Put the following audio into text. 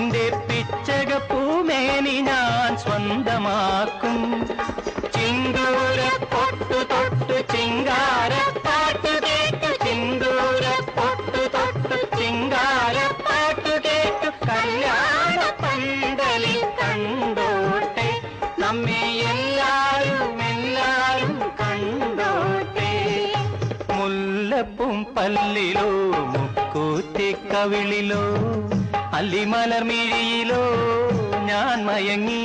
നിന്റെ പിച്ചകപ്പൂമേനി ഞാൻ സ്വന്തമാക്കും. ചിന്തൂര പൊട്ടു തൊട്ടു ചിങ്കാരപ്പാട്ടു കേട്ടു, ചിന്തൂര പൊട്ടു തൊട്ടു ചിങ്കാരപ്പാട്ടു കേട്ടു, കല്യാണ പന്തലിൽ കണ്ടോട്ടെ നമ്മെ എല്ലാരും എല്ലാരും കണ്ടോട്ടെ. മുല്ലപ്പും പല്ലിലോ മുക്കൂറ്റിക്കവിളിലോ അല്ലിമലർമിഴിയിലോ ഞാൻ മയങ്ങി.